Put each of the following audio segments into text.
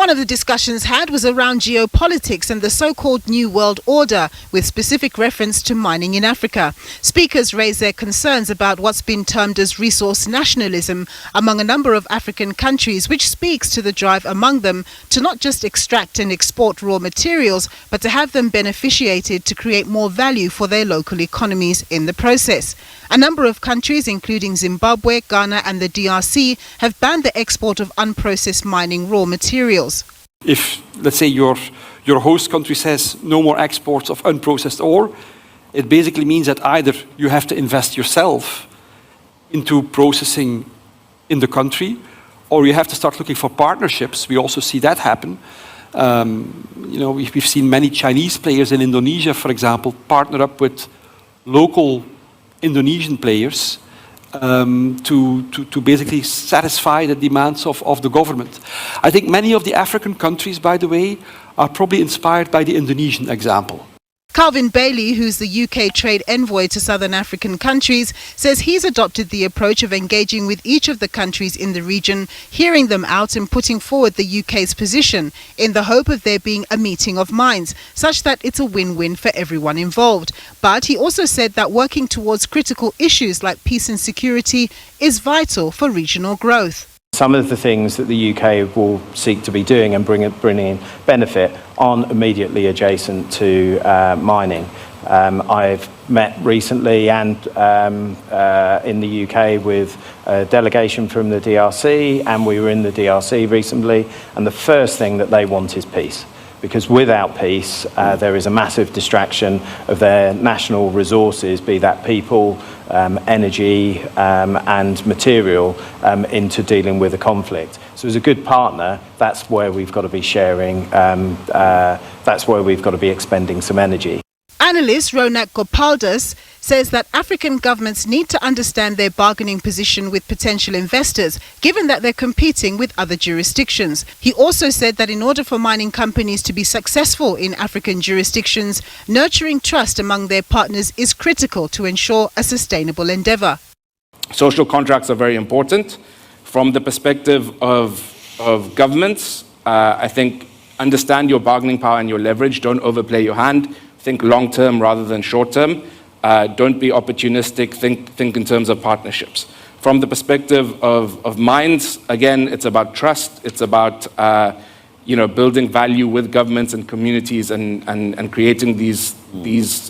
One of the discussions had was around geopolitics and the so-called New World Order, with specific reference to mining in Africa. Speakers raised their concerns about what's been termed as resource nationalism among a number of African countries, which speaks to the drive among them to not just extract and export raw materials, but to have them beneficiated to create more value for their local economies in the process. A number of countries, including Zimbabwe, Ghana and the DRC, have banned the export of unprocessed mining raw materials. If, let's say, your host country says no more exports of unprocessed ore, it basically means that either you have to invest yourself into processing in the country, or you have to start looking for partnerships. We also see that happen. We've seen many Chinese players in Indonesia, for example, partner up with local Indonesian players to basically satisfy the demands of the government. I think many of the African countries, by the way, are probably inspired by the Indonesian example. Calvin Bailey, who's the UK trade envoy to southern African countries, says he's adopted the approach of engaging with each of the countries in the region, hearing them out and putting forward the UK's position in the hope of there being a meeting of minds, such that it's a win-win for everyone involved. But he also said that working towards critical issues like peace and security is vital for regional growth. Some of the things that the UK will seek to be doing and bring in benefit aren't immediately adjacent to mining. I've met recently and in the UK with a delegation from the DRC, and we were in the DRC recently, and the first thing that they want is peace. Because without peace, there is a massive distraction of their national resources, be that people, energy and material, into dealing with a conflict. So as a good partner, that's where we've got to be sharing, that's where we've got to be expending some energy. Analyst Ronak Gopaldas says that African governments need to understand their bargaining position with potential investors, given that they're competing with other jurisdictions. He also said that in order for mining companies to be successful in African jurisdictions, nurturing trust among their partners is critical to ensure a sustainable endeavour. Social contracts are very important. From the perspective of governments, I think understand your bargaining power and your leverage. Don't overplay your hand. Think long-term rather than short-term. Don't be opportunistic. Think in terms of partnerships. From the perspective of mines, again, it's about trust. It's about building value with governments and communities and creating these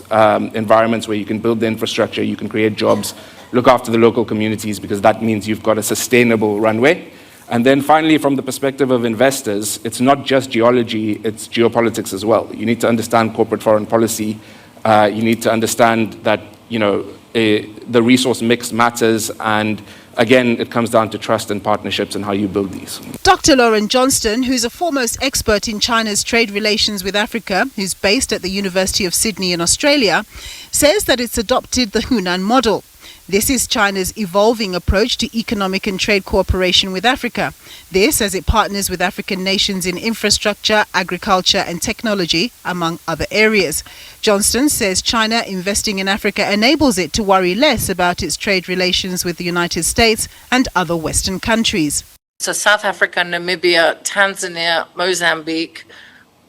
environments where you can build the infrastructure, you can create jobs, look after the local communities, because that means you've got a sustainable runway. And then finally, from the perspective of investors, it's not just geology, it's geopolitics as well. You need to understand corporate foreign policy. You need to understand that, the resource mix matters. And again, it comes down to trust and partnerships and how you build these. Dr. Lauren Johnston, who's a foremost expert in China's trade relations with Africa, who's based at the University of Sydney in Australia, says that it's adopted the Hunan model. This is China's evolving approach to economic and trade cooperation with Africa. This as it partners with African nations in infrastructure, agriculture and technology, among other areas. Johnston says China investing in Africa enables it to worry less about its trade relations with the United States and other Western countries. So South Africa, Namibia, Tanzania, Mozambique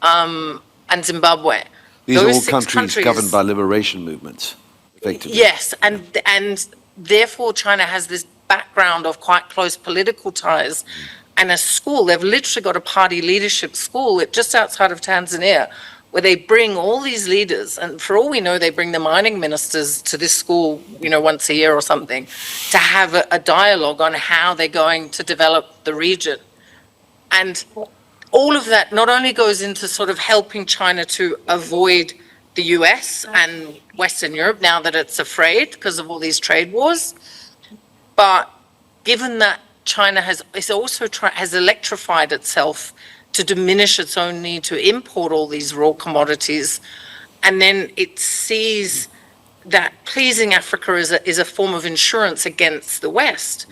and Zimbabwe. These are all countries governed by liberation movements. Yes, and therefore China has this background of quite close political ties, and a school, they've literally got a party leadership school just outside of Tanzania, where they bring all these leaders, and for all we know, they bring the mining ministers to this school, once a year or something, to have a dialogue on how they're going to develop the region. And all of that not only goes into sort of helping China to avoid the US and Western Europe now that it's afraid because of all these trade wars, but given that China has electrified itself to diminish its own need to import all these raw commodities, and then it sees that pleasing Africa is a form of insurance against the West.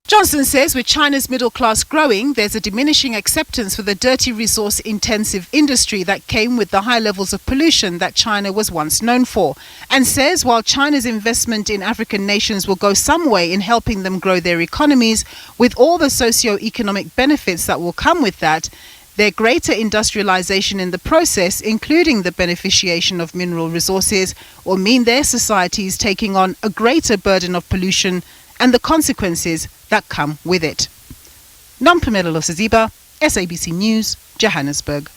Johnson says with China's middle class growing, there's a diminishing acceptance for the dirty resource-intensive industry that came with the high levels of pollution that China was once known for, and says while China's investment in African nations will go some way in helping them grow their economies, with all the socio-economic benefits that will come with that, Their greater industrialization in the process, including the beneficiation of mineral resources, will mean their societies taking on a greater burden of pollution and the consequences that come with it. Nompumelo Siziba, SABC News, Johannesburg.